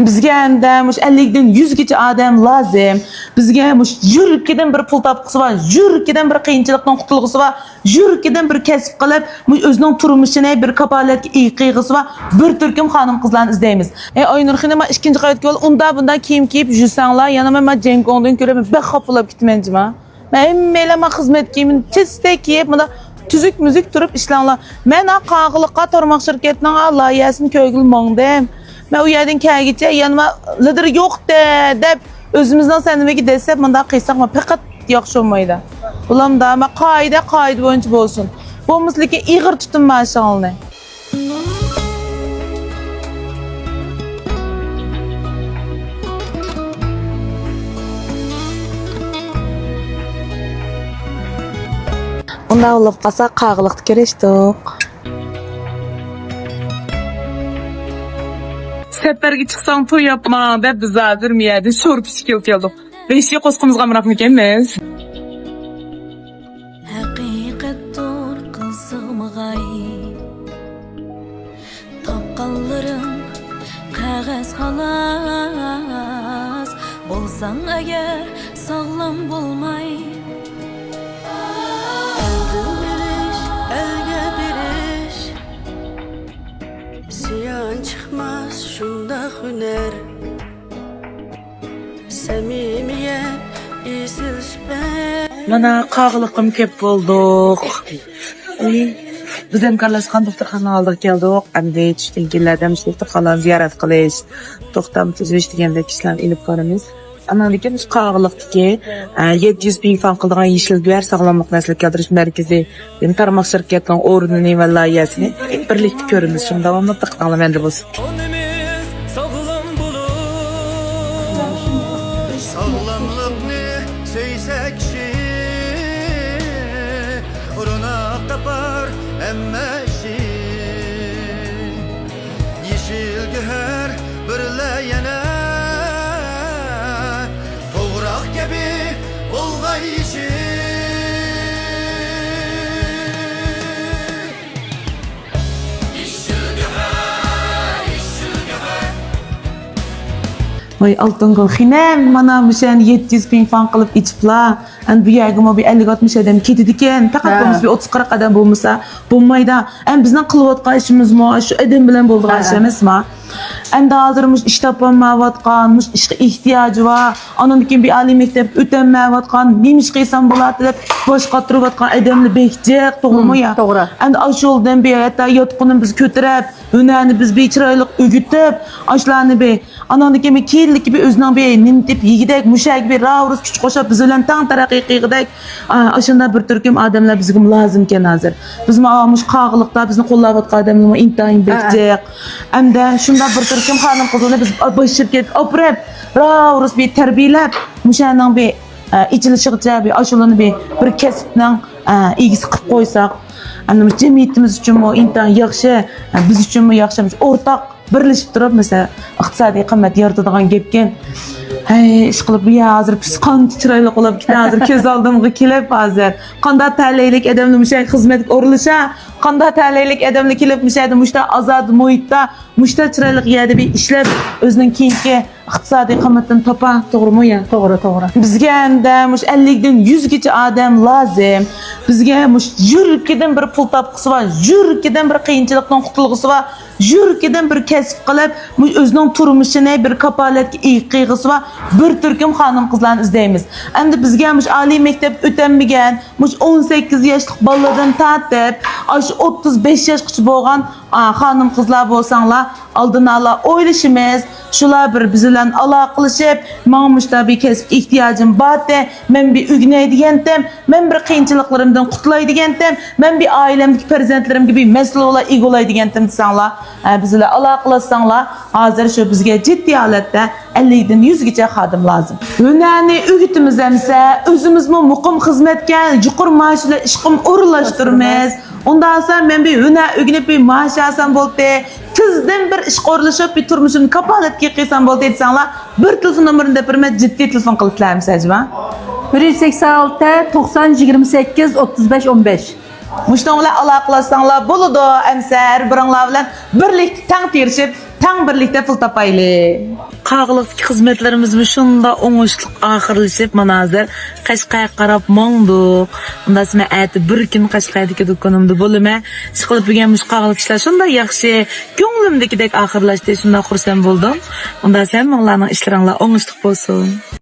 Bizga endi mush 50 dan 100 gacha odam lozim. Bizga mush yurkidan bir pul topqisi va yurkidan bir qiyinchilikdan qutulg'isi va yurkidan bir kasb qilib, mush o'zining turmushini bir kapolatga qiyg'isi va bir turkum xonim qizlarni izlaymiz. Aynur xonima ikkinchi qaytga ol, unda bundan kiyim kiyib yursanglar, yana men Jenkongdan ko'raman, bir xapolab ketmanjima. Men melama xizmat kiyimini tezda kiyib, mana tüzük müzik durup işlanlar. Men qağılıqqa tormaq şirketining loyihasini ko'gil mongdim. Men u yerdan kelgicha yanıma lider yo'q-da deb o'zimizdan sanimga desep bunda qiysak men faqat yaxshi olmaydi. Bulamda men qoida bo'yicha bo'lsin. Bo'lmasligi ig'ir tutum mashg'ulni. Unda olib qasa qağılıqni kereşdik. Seferge çıksang to'y yapma deb biz hozir bu yerda sho'r pishkil keldik. Beşga qo'sqimizga miraq ekanmiz. Haqiqatdir qizig'mag'ay. Topqanlarim qog'oz xolos. Bo'lsang agar sog'lom bo'lmay. Elga berish ziyon chiqmas shunda hunar samimiyat esil süper. Mana qağılıqım kep bolduq. Biz hamkorlashgan doktorxona oldiga keldik. Endi tushtingilardan doktorxona ziyorat qilish, to'xtam tuzish deganda ishlarni ilib boramiz. Analikin qağılıqdagi 700 bin fan qildigan Yeşil Güver sog'lomlik nasl keltirish markazi tarmoq shirkatining o'rnini va loyihasini birlikda ko'ramiz. Shunda davomli diqqatingiz menda bo'lsin. Sağlamlıkni söysek kişi Uruna kapar emmeşi Yeşil güher birle yana Toğrak gibi olgay işi Vay altın gol xinem mana müşen 700 bin fan qilib ichibla. An bu yerga mo bir 50-60 adam ketdi ekan. Faqat biz bir 30-40 adam bo'lmasa bo'lmaydi. An bizning qilayotgan ishimiz mo shu adam bilan bo'ldigan ishimizmi? Endi hozirmish ish topolmayotgan, ishga ehtiyoji bor. Ondan keyin bir oliy maktab o'tanmayotgan, nemish qilsam bo'ladi deb boshqa turayotgan odamni bekjaq, to'g'rimi ya? To'g'ri. Endi shu yo'ldan bir hatta yotqinni biz ko'tarib, hunarni biz bechiroyli o'gitib, ashlarni bir anandan keyin kiyinlik bir o'zining bir nimtib yigidek, mushak bir ravrus kuch qo'shib biz bilan tang taraqqiy qilgidek, ashunda bir turkum odamlar bizga lozim ekan hozir. Biz mush qog'liqda bizni qo'llayotgan odamlar intayin bekjaq. Endi shunda bir turkum xonim qizlarni biz bosh shirkat oprab, ravrus bir tarbiyalab, mushaning bir ichilishigacha bir ashulani bir kasbning egisi qilib qo'ysak, endi jamiyatimiz uchun bu intayin yaxshi, biz uchun bu yaxshi, o'rtaq birlashib turib, mesela iqtisodiy qimmat yaratadigan gapken. Hey, ish qilib bu hozir psixon chiroyli qilib ketdi, hozir ko'z oldimga kelib hozir. Qanday ta'laylik odamni mushay xizmatga o'rilisha, qanday ta'laylik odamni kelib mushayda mushta azod muhitda, mushta chiroyli yerda bir ishlab o'zining keyingi iqtisodiy qimmatini topa, to'g'rimi ya? To'g'ri, to'g'ri. Bizga endi mush 50 dan 100 gacha odam lozim. Bizga mush yurkidan bir pul topqisi va yurkidan bir qiyinchilikdan qutulg'isi va yurkidan bir kasb qilib, o'zining turmushini bir kapolatga qiyg'isi va bir turkum xonim qizlarni izlaymiz. Endi bizga mush oliy maktab o'tanmagan, mush 18 yoshlik bolalardan tortib, aş 35 yoshgacha bo'lgan xonim qizlar bo'lsanglar, oldin ala o'ylashimiz, shular bir biz bilan aloqalashib, "Men mushta bir kasb ehtiyojim bor-da, men bir ugnay degandim, men bir qiyinchiliklarimdan qutulay degandim, men bir oilamdagi farzandlarimga bir mas'ullar egolay degandim" desanglar, biz bilan aloqalashsanglar, hozir shu bizga jiddiy holatda 50 dan 100 gacha xodim lozim. Hunarni o'gitimiz hamsa, o'zimizmi muqim xizmatga, yuqur maoshli ishqim o'rinlashtiramiz. Ondan sonra men bir hunar o'rganib bir maash olsam bo'ldi, tizdan bir ish qo'rilishib bir turmushimni kapolatga qilsam bo'ldi desanglar, bir telefon nomerini berib jiddiy telefon qilibsizlarmi sajma? 186 90 28 35 15. Muştan bilan aloqalashsanglar bo'ladi. Amsar biringlar bilan birlikda tang terishib, tang birlikte pul tapaylı. Qağlıqdaki xizmetlerimiz şunda oңuşluq ahırlaşıp manazir Qashqayga qarab moңduq. Unda men aytib bir kun Qashqaydagi do'konimda bo'lma. Ish qilib yurgan mush qağlıq ishlar shunda yaxshi, ko'nglimdagidek ahırlashdi. Shunda xursand bo'ldim. Unda sen menlarning ishlaringlar oңuşluq bo'lsin.